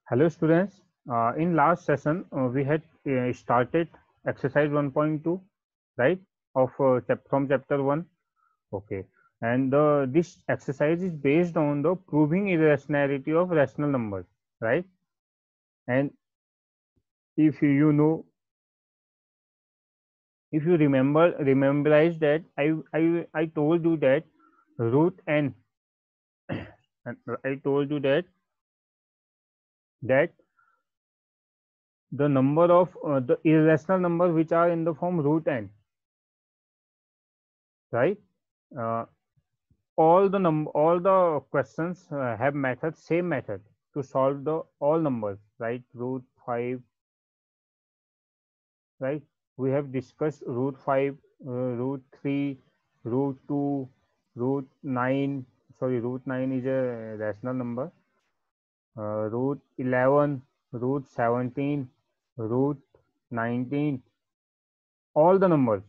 Hello students, in last session we had started exercise 1.2, right, of from chapter 1. Okay, and this exercise is based on the proving irrationality of rational numbers, right? And if you know, if you rememberize that I told you that root n, and I told you that the number of the irrational numbers which are in the form root n, right? Uh, all the questions have method, same method to solve the all numbers, right? Root 5, right? We have discussed root 5, root 3, root 2, root 9. Sorry, root 9 is a rational number. Root 11, root 17, root 19, all the numbers,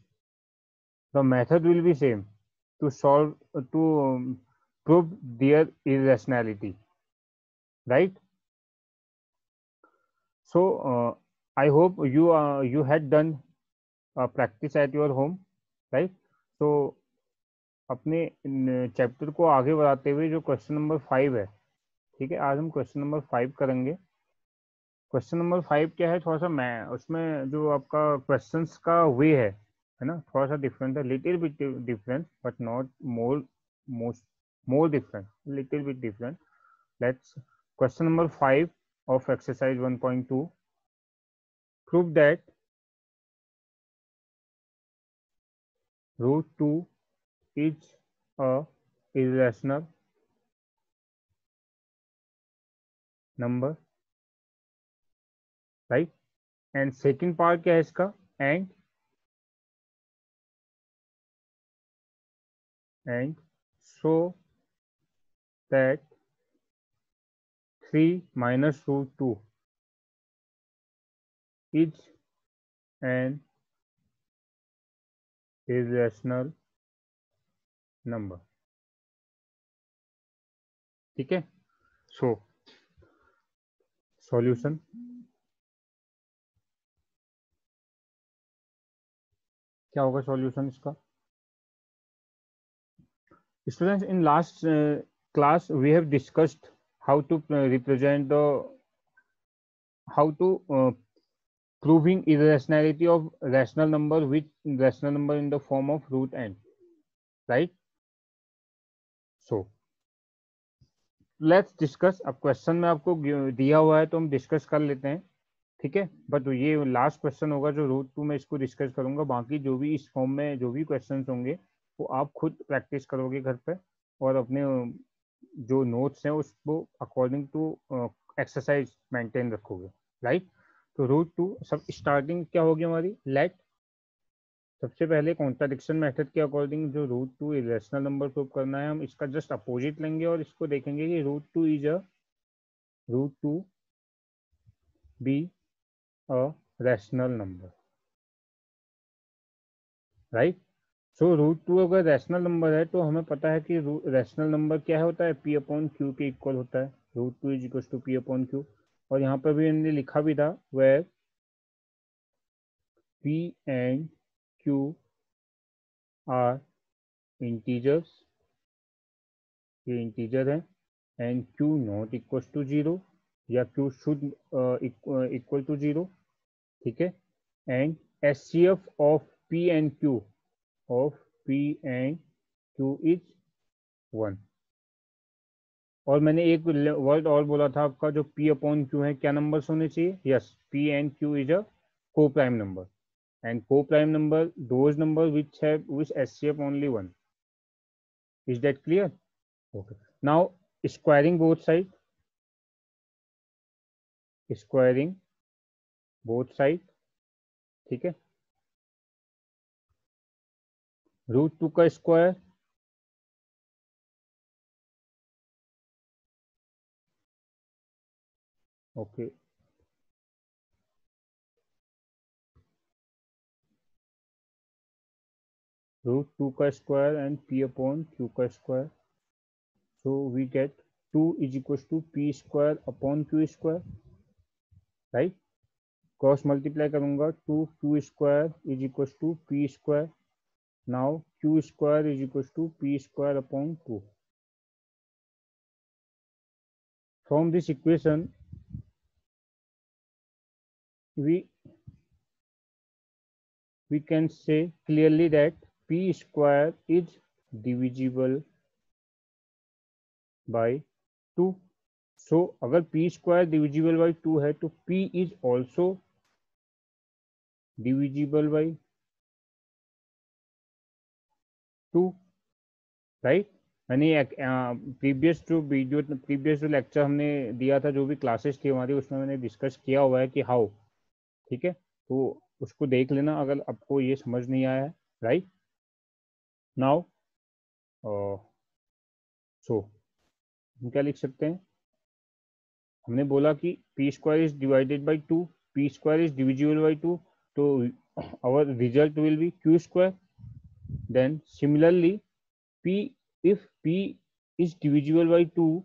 the method will be same to solve, to prove their irrationality, right? So I hope you had done practice at your home, right? So अपने chapter को आगे बढ़ाते हुए जो question number 5 है, ठीक है, आज हम क्वेश्चन नंबर 5 करेंगे। क्वेश्चन नंबर 5 क्या है, थोड़ा सा मैं उसमें जो आपका क्वेश्चंस का वे है ना, थोड़ा सा डिफरेंट है, little bit different but not most more different, little bit different. Let's question number 5 of exercise 1.2, prove that root 2 is a irrational number, right? And second part क्या है इसका, and show that 3 minus root 2 is an irrational number, ठीक है। So solution क्या होगा, solution इसका? Students, in last class we have discussed how to represent the, how to proving irrationality of rational number with rational number in the form of root n, right? So let's discuss. अब question में आपको दिया हुआ है तो हम discuss कर लेते हैं, ठीक है। बट ये लास्ट क्वेश्चन होगा जो रूट 2 में इसको डिस्कस करूंगा, बाकी जो भी इस फॉर्म में जो भी क्वेश्चन होंगे वो आप खुद प्रैक्टिस करोगे घर पे, और अपने जो नोट्स हैं उसको अकॉर्डिंग टू एक्सरसाइज मेंटेन रखोगे, राइट? तो रूट 2 सब स्टार्टिंग क्या होगी हमारी, लेट। सबसे पहले कॉन्ट्राडिक्शन मेथड के अकॉर्डिंग जो रूट 2 इरेशनल नंबर प्रूव करना है, हम इसका जस्ट अपोजिट लेंगे और इसको देखेंगे कि root 2 is a root 2 be a rational number, right? So root 2 अगर रैशनल नंबर है तो हमें पता है कि रैशनल नंबर क्या होता है, पी अपॉन क्यू के इक्वल होता है। Root 2 is equal to p upon q, और यहाँ पर भी हमने लिखा भी था where p and q are integers, ये इंटीजर है, and q not equal to 0 या क्यू शुड इक्वल टू 0, ठीक है। And HCF of p and q, of p and Q is 1। और मैंने एक वर्ड और बोला था आपका, जो पी अपॉन क्यू है क्या नंबर्स होने चाहिए, yes, P and Q is a coprime number, and co-prime number those number which have which HCF only one. Is that clear? Okay. Now squaring both side, squaring both side, ठीक है। Root 2 का square, okay, root 2 का square and P upon Q का square, so we get 2 is equals to p square upon q square, right. Cross multiply करूंगा, 2q² is equal to p²। Now q² is equal to p² upon 2। From this equation we can say clearly that p² is divisible by 2। सो अगर p² divisible by 2 है तो p is also divisible by 2, right. मैंने previous जो lecture हमने दिया था, जो भी क्लासेस थी हमारी, उसमें मैंने डिस्कस किया हुआ है कि हाउ, ठीक है, तो उसको देख लेना अगर आपको ये समझ नहीं आया है, राइट। नाउ सो हम क्या लिख सकते हैं, हमने बोला कि p² is divided by 2, p² is divisible by 2, तो our result will be q²। then similarly p, if p is divisible by 2,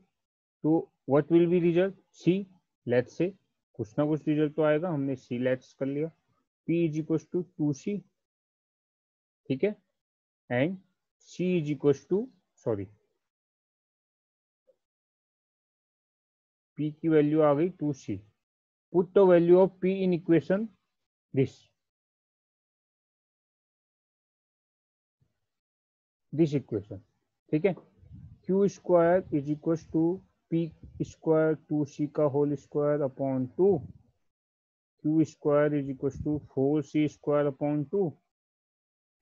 तो what will be result, c। let's say कुछ ना कुछ रिजल्ट तो आएगा, हमने c लेट्स कर लिया, p is equal to 2c, ठीक है, and c is equal to, sorry, p की वैल्यू आ गई 2c। Put the value of p in equation this equation, ठीक है। q² is equal to p² 2c का whole square upon 2, q² is equal to 4c² upon 2,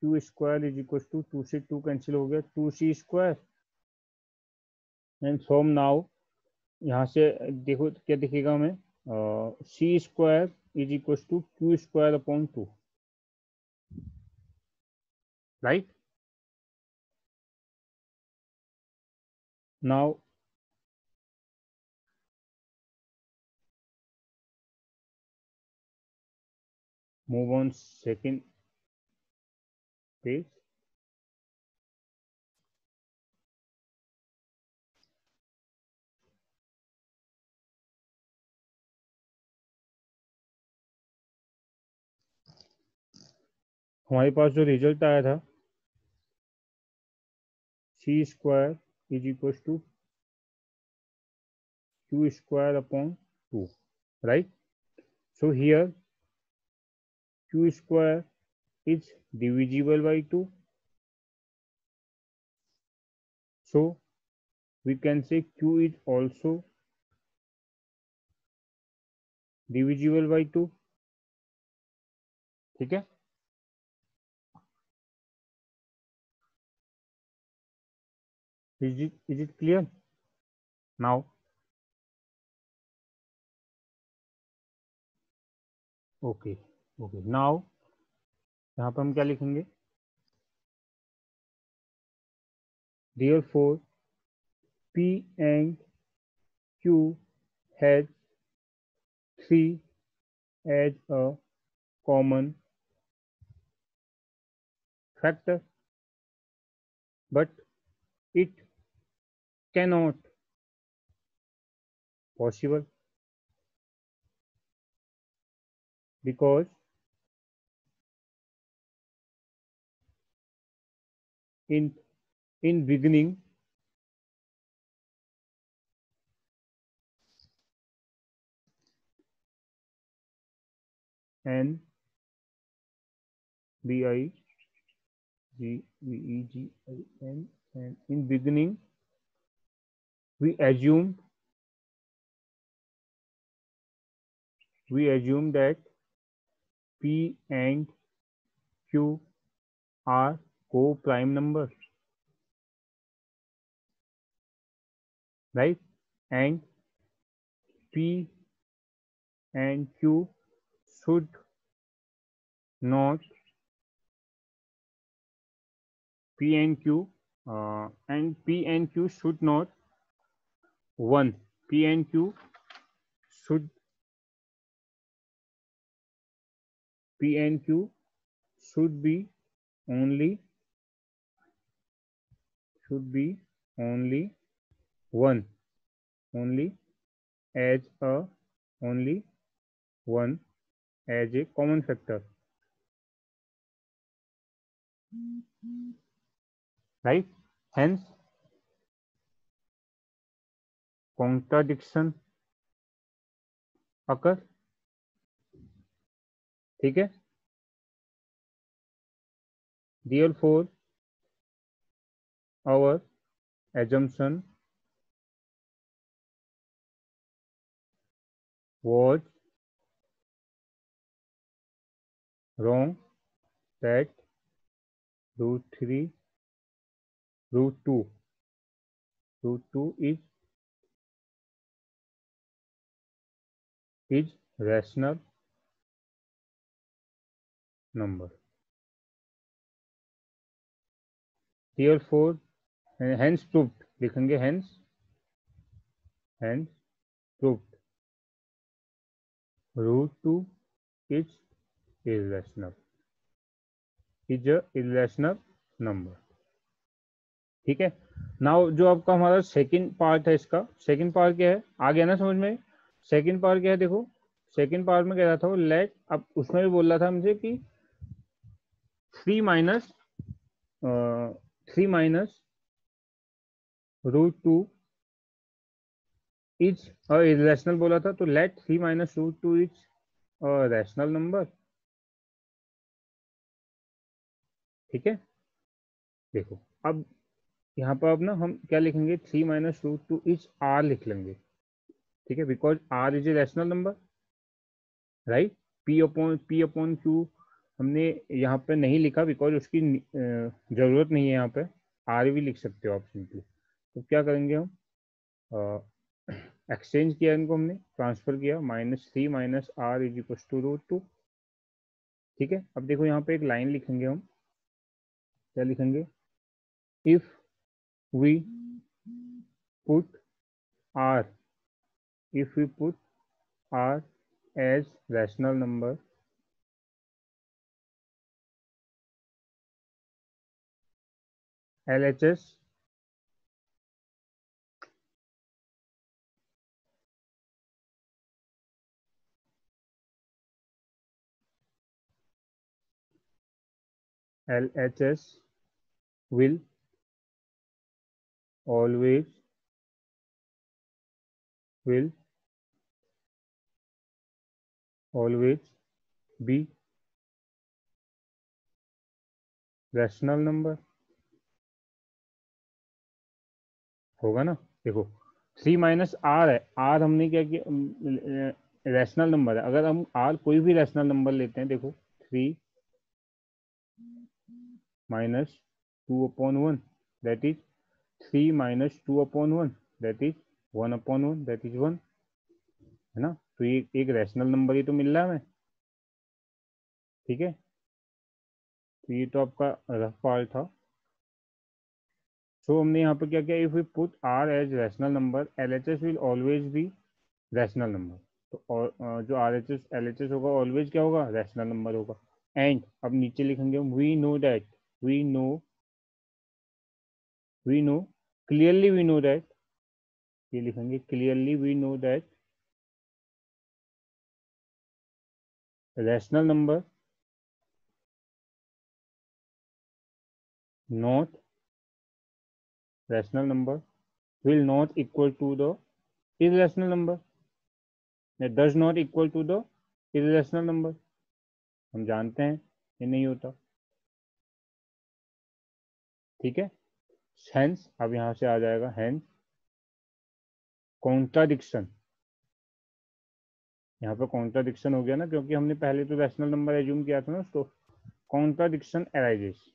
q² is equal to 2 से 2 cancel हो गया, 2c²। And from now यहाँ से देखो क्या दिखेगा हमें, c² is equal to q² upon 2, right. Now move on second page. हमारे पास जो रिजल्ट आया था, c² is equal to q² upon 2, right। So here q² is divisible by 2, so we can say q is also divisible by 2, ठीक है। Is it clear now? Okay, okay, now यहाँ पर हम क्या लिखेंगे, therefore p and q has 3 as a common factor, but it cannot possible because in beginning n b I g v e g I n, and in beginning we assume that p and q are co-prime numbers, right, and p and q should not p and q should not 1, p and q should should be only 1, only as a only 1 as a common factor, right? Hence contradiction occur. ठीक है, therefore our assumption was wrong that root 3 root 2 is rational number. Therefore hence proved लिखेंगे, hence proved root 2 is irrational, is a irrational number. ठीक है, now जो आपका हमारा second part है, इसका सेकंड पार्ट क्या है, आ गया ना समझ में? सेकंड पार्ट क्या है, देखो सेकंड पार्ट में कह रहा था वो लेट, अब उसमें भी बोल रहा था मुझे कि 3 माइनस रूट 2 इज इरेशनल बोला था, तो let 3 minus root 2 is rational number. ठीक है, देखो अब यहाँ पर अब ना हम क्या लिखेंगे, 3 माइनस रूट 2 इज आर लिख लेंगे. ठीक है, because r is a rational number, right? P upon q हमने यहाँ पे नहीं लिखा बिकॉज उसकी जरूरत नहीं है. यहाँ पे आर भी लिख सकते हो आप सिंपली. तो क्या करेंगे हम, एक्सचेंज किया इनको, हमने ट्रांसफर किया, -3 minus r is equal to root 2. ठीक है, अब देखो यहाँ पे एक लाइन लिखेंगे हम, क्या लिखेंगे, if we put r as rational number, LHS will always be rational number. होगा ना? देखो 3 माइनस आर है, आर हमने क्या किया, रैशनल नंबर है. अगर हम आर कोई भी रैशनल नंबर लेते हैं, देखो 3 minus 2/1 that is 3 minus 2/1 that is 1/1 that is 1, है ना? तो ये एक रैशनल नंबर ही तो मिल रहा है हमें. ठीक है, तो ये तो आपका रफ पार्ट था. सो हमने यहाँ पर क्या किया, if we put r as rational number, LHS will always be rational number. तो और जो RHS LHS होगा ऑलवेज क्या होगा, रैशनल नंबर होगा. एंड अब नीचे लिखेंगे हम, we know that, we know clearly, we know that, ये लिखेंगे clearly, we know that rational number not rational number will not equal to the irrational number, that does not equal to the irrational number. हम जानते हैं ये नहीं होता. ठीक है, हेंस अब यहां से आ जाएगा, हेंस कॉन्ट्राडिक्शन. यहाँ पे कॉन्ट्राडिक्शन हो गया ना, क्योंकि हमने पहले तो रैशनल नंबर एज्यूम किया था ना, तो contradiction arises.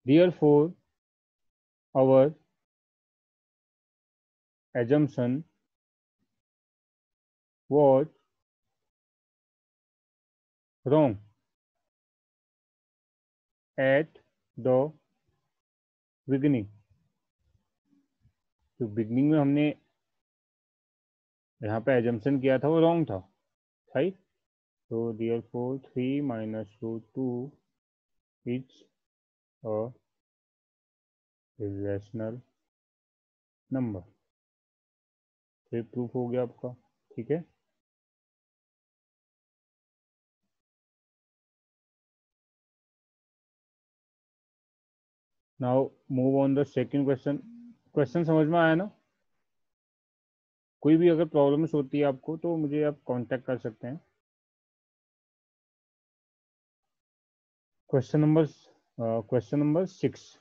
Therefore our assumption was wrong at the beginning. तो बिगनिंग में हमने यहाँ पे एजम्पशन किया था वो रॉन्ग था, राइट? तो therefore 3 minus root 2 is a irrational number. तो ये प्रूफ हो गया आपका, ठीक है। Now move on the second question. Question समझ में आया ना? कोई भी अगर प्रॉब्लम्स होती है आपको तो मुझे आप कांटेक्ट कर सकते हैं। Question number 6।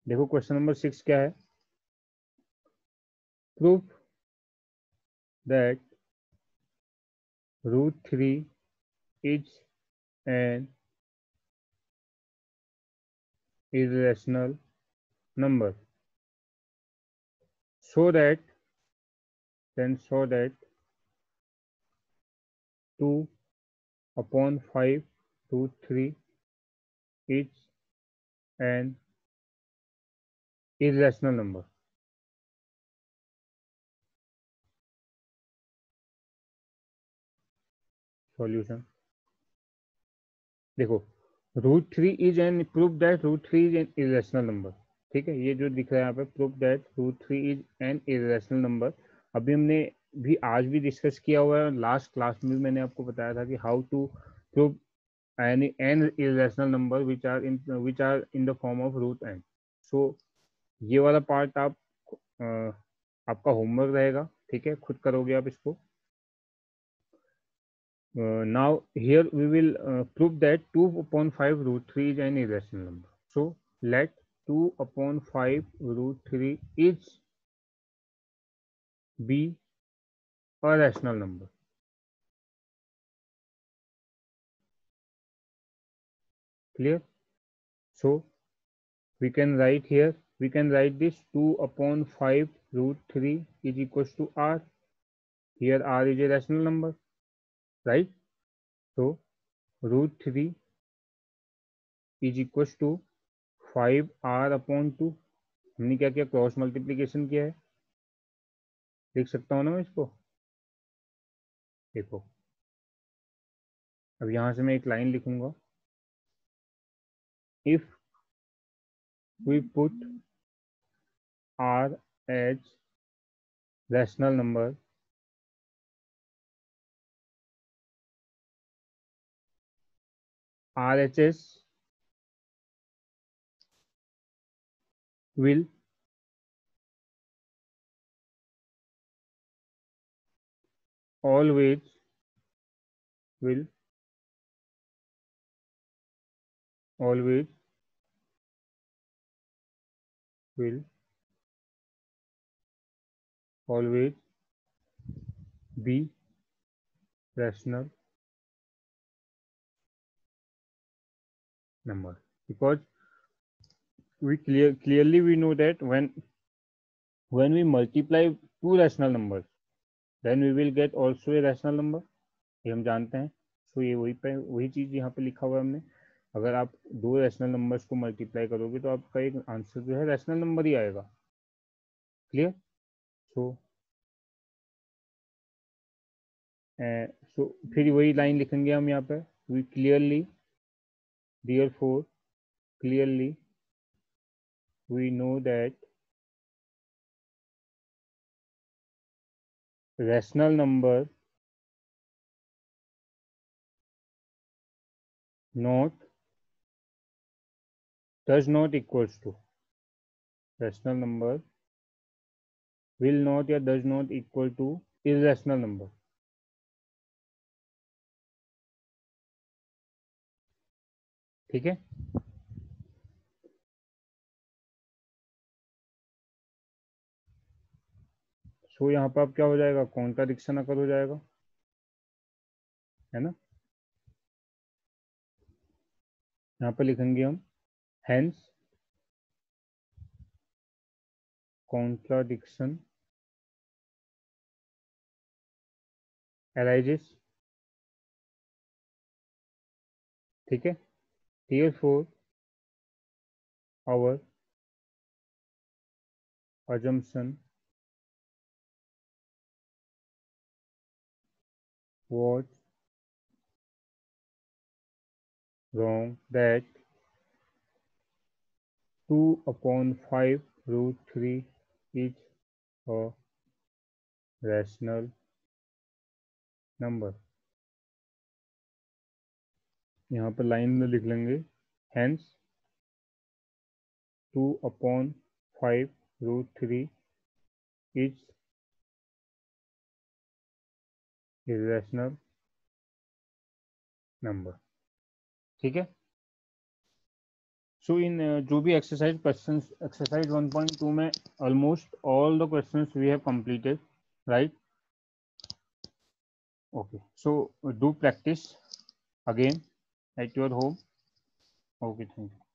देखो क्वेश्चन नंबर 6 क्या है। Proof that √3 is an irrational number so that 2/5 √3 is an irrational number। Solution देखो, √3 is an proof that √3 is an irrational number. ठीक है, ये जो दिख रहा है यहाँ पे, proof that √3 is an irrational number. अभी हमने भी आज भी डिस्कस किया हुआ है, लास्ट क्लास में मैंने आपको बताया था कि how to prove n irrational number which are in the form of √n। so ये वाला पार्ट आप आपका होमवर्क रहेगा, ठीक है, खुद करोगे आप इसको। now here we will prove that 2/5 √3 is an irrational number। so let 2/5 √3 is be a rational number। clear? so we can write here, we can write this 2/5 √3 is equals to r। here r is a rational number, right? so √3 is equals to 5r/2। हमने क्या किया, cross multiplication किया है। लिख सकता हूँ ना मैं इसको? देखो अब यहां से मैं एक लाइन लिखूंगा, if we put r as rational number RHS will always will always will always be rational number, because we clearly we know that when we multiply two rational numbers then we will get also a rational number। ये हम जानते हैं। सो ये वही चीज यहाँ पे लिखा हुआ है हमने। अगर आप दो रैशनल नंबर्स को मल्टीप्लाई करोगे तो आपका एक आंसर जो है रैशनल नंबर ही आएगा। क्लियर? सो फिर वही लाइन लिखेंगे हम यहाँ पे, we clearly therefore clearly we know that rational number not does not equals to rational number will not या does not equal to irrational number। ठीक है, सो यहाँ पर अब क्या हो जाएगा, कॉन्ट्राडिक्शन अकर हो जाएगा, है ना। यहाँ पर लिखेंगे हम हेंस कॉन्ट्राडिक्शन arises। ठीक है, therefore our assumption was wrong that 2/5 √3 is a rational number. यहाँ पर लाइन में लिख लेंगे हेंस 2/5√3 इज इरेशनल नंबर। ठीक है। सो इन जो भी एक्सरसाइज क्वेश्चंस, एक्सरसाइज 1.2 में almost all the questions we have completed, right? Okay, so do practice again at your home. Okay, thank you.